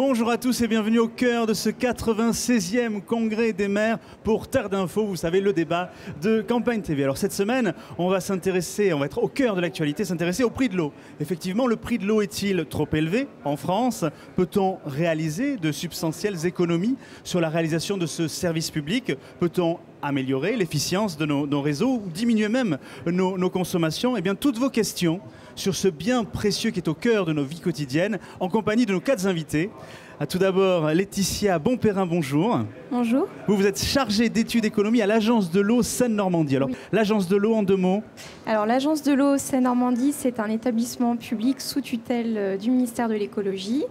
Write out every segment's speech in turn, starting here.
Bonjour à tous et bienvenue au cœur de ce 96e congrès des maires pour Terre d'Info, vous savez, le débat de Campagne TV. Alors cette semaine, on va être au cœur de l'actualité, s'intéresser au prix de l'eau. Effectivement, le prix de l'eau est-il trop élevé en France? Peut-on réaliser de substantielles économies sur la réalisation de ce service public? Peut-on améliorer l'efficience de nos réseaux ou diminuer même nos consommations? Eh bien, toutes vos questions sur ce bien précieux qui est au cœur de nos vies quotidiennes, en compagnie de nos 4 invités. Tout d'abord, Laetitia Bonperrin, bonjour. Bonjour. Vous êtes chargée d'études économie à l'Agence de l'eau Seine-Normandie. Alors, oui. L'Agence de l'eau, en 2 mots? Alors, l'Agence de l'eau Seine-Normandie, c'est un établissement public sous tutelle du ministère de l'écologie,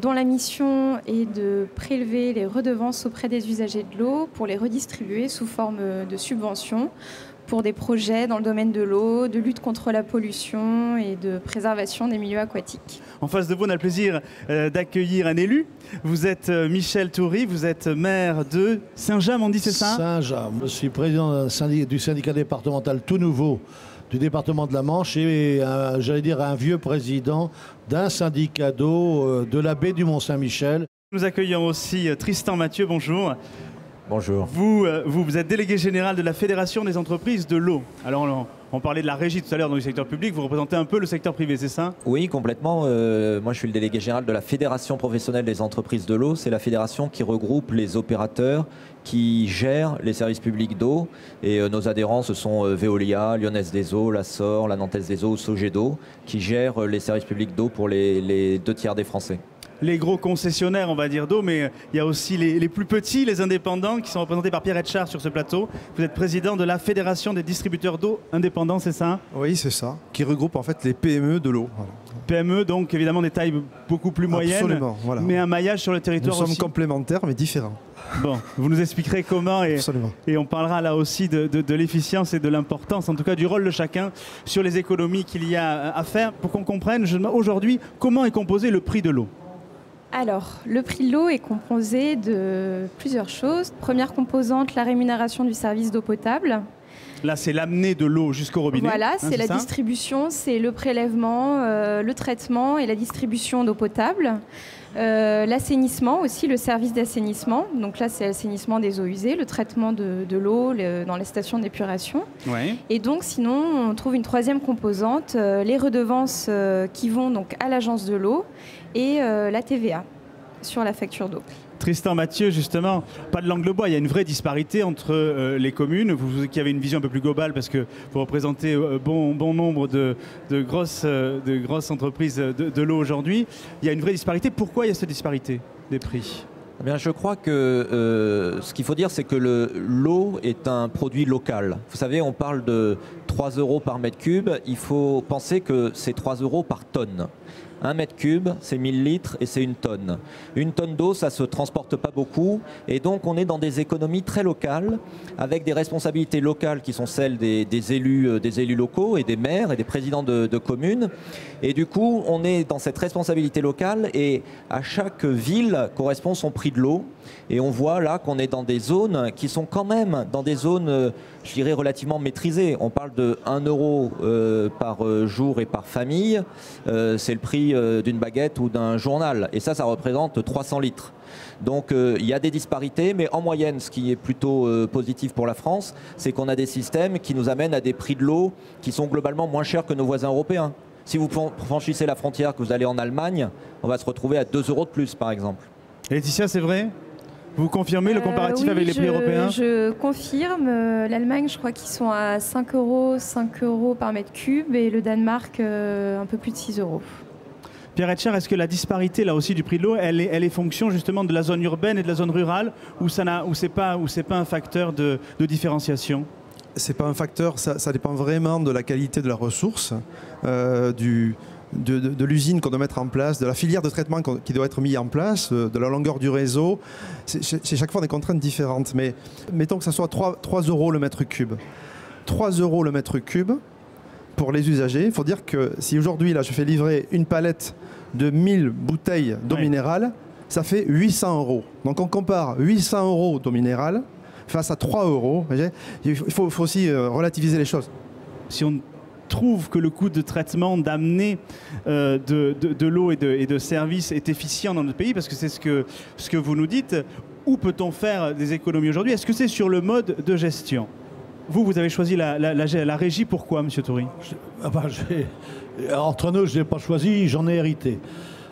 dont la mission est de prélever les redevances auprès des usagers de l'eau pour les redistribuer sous forme de subventions pour des projets dans le domaine de l'eau, de lutte contre la pollution et de préservation des milieux aquatiques. En face de vous, on a le plaisir d'accueillir un élu. Vous êtes Michel Toury, vous êtes maire de Saint-James, on dit, c'est ça? Saint-James. Je suis président du syndicat départemental tout nouveau du département de la Manche et, j'allais dire, un vieux président d'un syndicat d'eau de la baie du Mont-Saint-Michel. Nous accueillons aussi Tristan Mathieu, bonjour. Bonjour. Vous êtes délégué général de la Fédération des entreprises de l'eau. Alors, on parlait de la régie tout à l'heure dans le secteur public, vous représentez un peu le secteur privé, c'est ça? Oui, complètement. Moi, je suis le délégué général de la Fédération professionnelle des entreprises de l'eau. C'est la fédération qui regroupe les opérateurs qui gèrent les services publics d'eau. Et nos adhérents, ce sont Veolia, Lyonnaise des Eaux, la SOR, la Nantaise des Eaux, Sogedo, qui gèrent les services publics d'eau pour les 2/3 des Français. Les gros concessionnaires, on va dire, d'eau, mais il y a aussi les plus petits, les indépendants, qui sont représentés par Pierre Etchard sur ce plateau. Vous êtes président de la Fédération des distributeurs d'eau indépendants, c'est ça? Oui, c'est ça, qui regroupe en fait les PME de l'eau. Voilà. PME, donc évidemment des tailles beaucoup plus moyennes, absolument, voilà. Mais un maillage sur le territoire aussi. Nous sommes complémentaires, mais différents. Bon, vous nous expliquerez comment et on parlera là aussi de l'efficience et de l'importance, en tout cas du rôle de chacun sur les économies qu'il y a à faire. Pour qu'on comprenne aujourd'hui comment est composé le prix de l'eau. Alors, le prix de l'eau est composé de plusieurs choses. Première composante, la rémunération du service d'eau potable. Là, c'est l'amener de l'eau jusqu'au robinet. Voilà, c'est la distribution, c'est le prélèvement, le traitement et la distribution d'eau potable. L'assainissement aussi, le service d'assainissement. Donc là, c'est l'assainissement des eaux usées, le traitement de l'eau dans les stations d'épuration. Ouais. Et donc, sinon, on trouve une troisième composante, les redevances qui vont donc à l'agence de l'eau et la TVA sur la facture d'eau. Tristan Mathieu, justement, pas de langue de bois, il y a une vraie disparité entre les communes. Vous qui avez une vision un peu plus globale parce que vous représentez bon nombre de grosses entreprises de l'eau aujourd'hui. Il y a une vraie disparité. Pourquoi il y a cette disparité des prix? Eh bien, je crois que ce qu'il faut dire, c'est que l'eau est un produit local. Vous savez, on parle de 3 € par mètre cube. Il faut penser que c'est 3 € par tonne. 1 mètre cube, c'est 1000 litres et c'est 1 tonne. 1 tonne d'eau, ça ne se transporte pas beaucoup. Et donc, on est dans des économies très locales, avec des responsabilités locales qui sont celles des élus locaux et des maires et des présidents de communes. Et du coup, on est dans cette responsabilité locale et à chaque ville correspond son prix de l'eau. Et on voit là qu'on est dans des zones qui sont quand même dans des zones, je dirais, relativement maîtrisées. On parle de 1 € par jour et par famille. C'est le prix d'une baguette ou d'un journal. Et ça représente 300 litres. Donc il y a des disparités, mais en moyenne, ce qui est plutôt positif pour la France, c'est qu'on a des systèmes qui nous amènent à des prix de l'eau qui sont globalement moins chers que nos voisins européens. Si vous franchissez la frontière, que vous allez en Allemagne, on va se retrouver à 2 € de plus, par exemple. Laetitia, c'est vrai? Vous confirmez le comparatif oui, avec les prix européens? Je confirme. L'Allemagne, je crois qu'ils sont à 5 € par mètre cube et le Danemark, un peu plus de 6 €. Pierre Etchard, est-ce que la disparité là aussi du prix de l'eau, elle est fonction justement de la zone urbaine et de la zone rurale, ou c'est pas un facteur de différenciation? C'est pas un facteur, ça dépend vraiment de la qualité de la ressource, de l'usine qu'on doit mettre en place, de la filière de traitement qui doit être mise en place, de la longueur du réseau. C'est chaque fois des contraintes différentes. Mais mettons que ça soit 3 € le mètre cube. 3 € le mètre cube pour les usagers. Il faut dire que si aujourd'hui, là, je fais livrer une palette de 1000 bouteilles d'eau minérale, ça fait 800 €. Donc on compare 800 € d'eau minérale face à 3 €. Il faut aussi relativiser les choses. Si on trouvent que le coût de traitement d'amener de l'eau et de services est efficient dans notre pays, parce que c'est ce que vous nous dites. Où peut-on faire des économies aujourd'hui? Est-ce que c'est sur le mode de gestion? Vous avez choisi la régie, pourquoi, Monsieur Toury? Entre nous, je n'ai pas choisi, j'en ai hérité.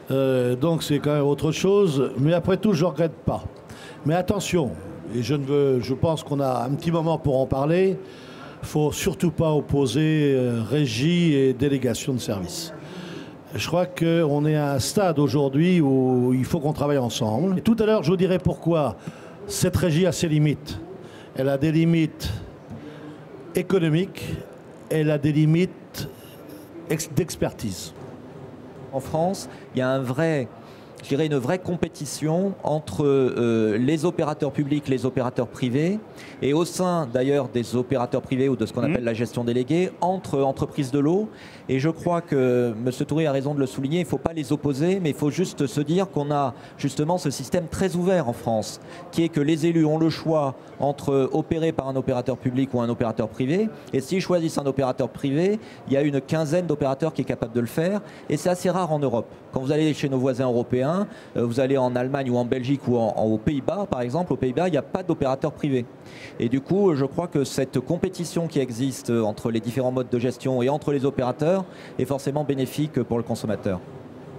Donc c'est quand même autre chose, mais après tout, je ne regrette pas. Mais attention, et je pense qu'on a un petit moment pour en parler, il ne faut surtout pas opposer régie et délégation de service. Je crois qu'on est à un stade aujourd'hui où il faut qu'on travaille ensemble. Et tout à l'heure, je vous dirai pourquoi cette régie a ses limites. Elle a des limites économiques, elle a des limites d'expertise. En France, il y a une vraie compétition entre les opérateurs publics, les opérateurs privés, et au sein d'ailleurs des opérateurs privés ou de ce qu'on appelle la gestion déléguée, entre entreprises de l'eau. Et je crois que M. Toury a raison de le souligner, il ne faut pas les opposer, mais il faut juste se dire qu'on a justement ce système très ouvert en France, qui est que les élus ont le choix entre opérer par un opérateur public ou un opérateur privé. Et s'ils choisissent un opérateur privé, il y a une quinzaine d'opérateurs qui est capable de le faire. Et c'est assez rare en Europe. Quand vous allez chez nos voisins européens, vous allez en Allemagne ou en Belgique ou aux Pays-Bas, par exemple, aux Pays-Bas, il n'y a pas d'opérateur privé. Et du coup, je crois que cette compétition qui existe entre les différents modes de gestion et entre les opérateurs est forcément bénéfique pour le consommateur.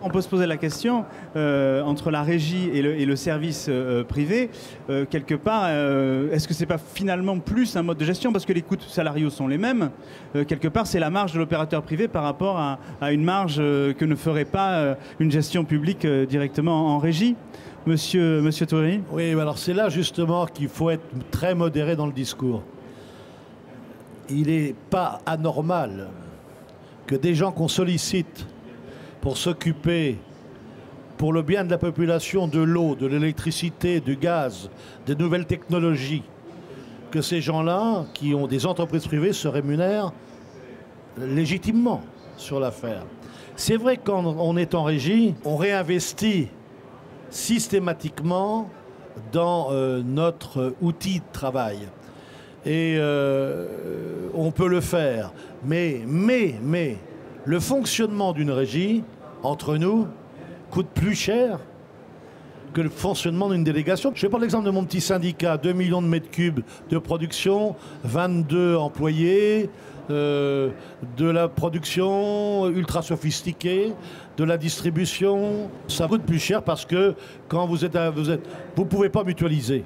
On peut se poser la question, entre la régie et le service privé, quelque part, est-ce que ce n'est pas finalement plus un mode de gestion, parce que les coûts salariaux sont les mêmes, quelque part c'est la marge de l'opérateur privé par rapport à une marge que ne ferait pas une gestion publique directement en régie. Monsieur Toury? Oui, alors c'est là justement qu'il faut être très modéré dans le discours. Il n'est pas anormal que des gens qu'on sollicite pour s'occuper, pour le bien de la population, de l'eau, de l'électricité, du gaz, des nouvelles technologies, que ces gens-là, qui ont des entreprises privées, se rémunèrent légitimement sur l'affaire. C'est vrai que quand on est en régie, on réinvestit systématiquement dans notre outil de travail. Et on peut le faire. Mais le fonctionnement d'une régie, entre nous, coûte plus cher que le fonctionnement d'une délégation. Je vais prendre l'exemple de mon petit syndicat, 2 millions de mètres cubes de production, 22 employés, de la production ultra sophistiquée, de la distribution. Ça coûte plus cher parce que quand vous ne pouvez pas mutualiser.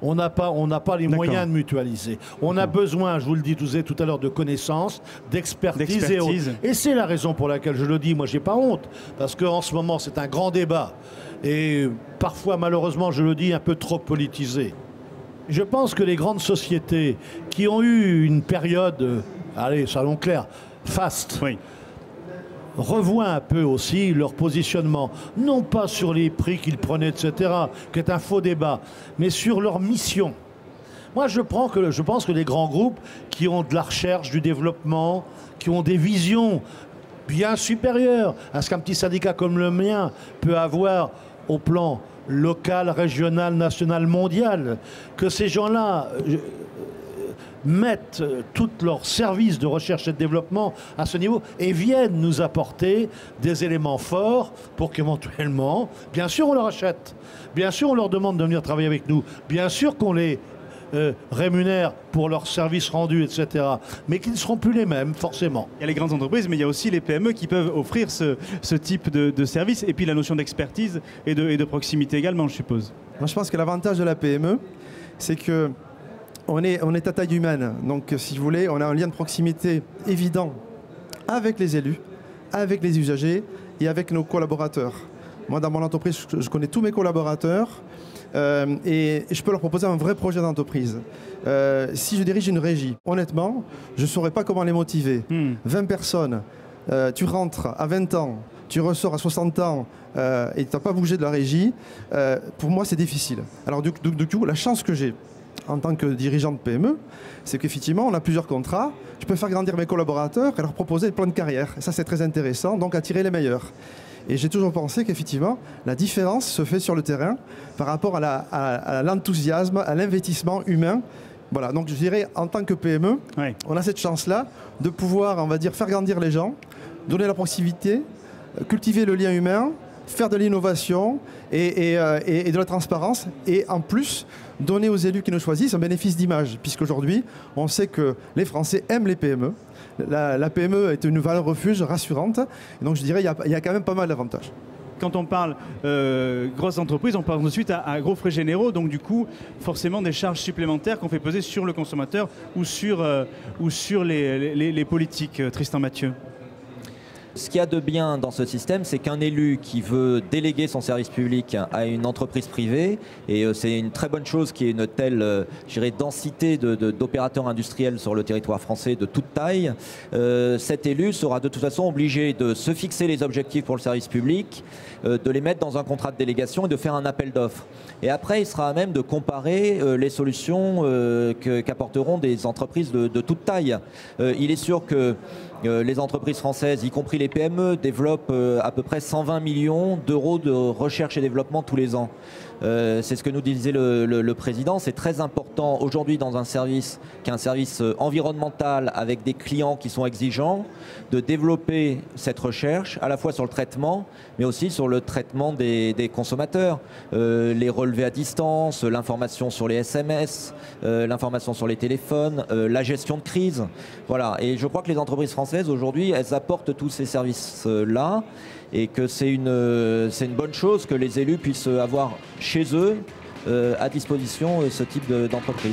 On n'a pas les moyens de mutualiser. On a besoin, je vous le disais tout à l'heure, de connaissances, d'expertise et autres. Et c'est la raison pour laquelle je le dis, moi j'ai pas honte, parce qu'en ce moment c'est un grand débat, et parfois malheureusement je le dis un peu trop politisé. Je pense que les grandes sociétés qui ont eu une période, allez, soyons clairs, faste, oui, revoient un peu aussi leur positionnement, non pas sur les prix qu'ils prenaient, etc., qui est un faux débat, mais sur leur mission. Moi, je pense que les grands groupes qui ont de la recherche, du développement, qui ont des visions bien supérieures à ce qu'un petit syndicat comme le mien peut avoir au plan local, régional, national, mondial, que ces gens-là mettent tous leurs services de recherche et de développement à ce niveau et viennent nous apporter des éléments forts pour qu'éventuellement, bien sûr on leur achète, bien sûr on leur demande de venir travailler avec nous, bien sûr qu'on les rémunère pour leurs services rendus, etc. Mais qui ne seront plus les mêmes, forcément. Il y a les grandes entreprises, mais il y a aussi les PME qui peuvent offrir ce type de service, et puis la notion d'expertise et de proximité également, je suppose. Moi, je pense que l'avantage de la PME, c'est que on est à taille humaine, donc si vous voulez, on a un lien de proximité évident avec les élus, avec les usagers et avec nos collaborateurs. Moi, dans mon entreprise, je connais tous mes collaborateurs et je peux leur proposer un vrai projet d'entreprise. Si je dirige une régie, honnêtement, je ne saurais pas comment les motiver. 20 personnes, tu rentres à 20 ans, tu ressors à 60 ans et tu n'as pas bougé de la régie, pour moi, c'est difficile. Alors du coup, la chance que j'ai en tant que dirigeant de PME, c'est qu'effectivement, on a plusieurs contrats. Je peux faire grandir mes collaborateurs et leur proposer des plans de carrière. Et ça, c'est très intéressant, donc attirer les meilleurs. Et j'ai toujours pensé qu'effectivement, la différence se fait sur le terrain par rapport à l'enthousiasme, à l'investissement humain Voilà, donc je dirais, en tant que PME, Ouais. on a cette chance-là de pouvoir, on va dire, faire grandir les gens, donner la proximité, cultiver le lien humain, faire de l'innovation et de la transparence, et en plus, donner aux élus qui nous choisissent un bénéfice d'image, puisqu'aujourd'hui, on sait que les Français aiment les PME. La PME est une valeur refuge rassurante, et donc je dirais, il y a quand même pas mal d'avantages. Quand on parle grosses entreprises, on pense ensuite à gros frais généraux, donc du coup, forcément des charges supplémentaires qu'on fait peser sur le consommateur ou sur les politiques. Tristan Mathieu. Ce qu'il y a de bien dans ce système, c'est qu'un élu qui veut déléguer son service public à une entreprise privée, et c'est une très bonne chose qu'il y ait une telle je dirais, densité d'opérateurs industriels sur le territoire français de toute taille, cet élu sera de toute façon obligé de se fixer les objectifs pour le service public, de les mettre dans un contrat de délégation et de faire un appel d'offres. Et après, il sera à même de comparer les solutions qu'apporteront des entreprises de toute taille. Il est sûr que les entreprises françaises, y compris les PME, développent à peu près 120 millions d'euros de recherche et développement tous les ans. C'est ce que nous disait le président. C'est très important aujourd'hui dans un service qui est un service environnemental avec des clients qui sont exigeants, de développer cette recherche à la fois sur le traitement, mais aussi sur le traitement des consommateurs. Les relevés à distance, l'information sur les SMS, l'information sur les téléphones, la gestion de crise. Voilà. Et je crois que les entreprises françaises aujourd'hui, elles apportent tous ces services-là, et que c'est une bonne chose que les élus puissent avoir chez eux à disposition ce type d'entreprise.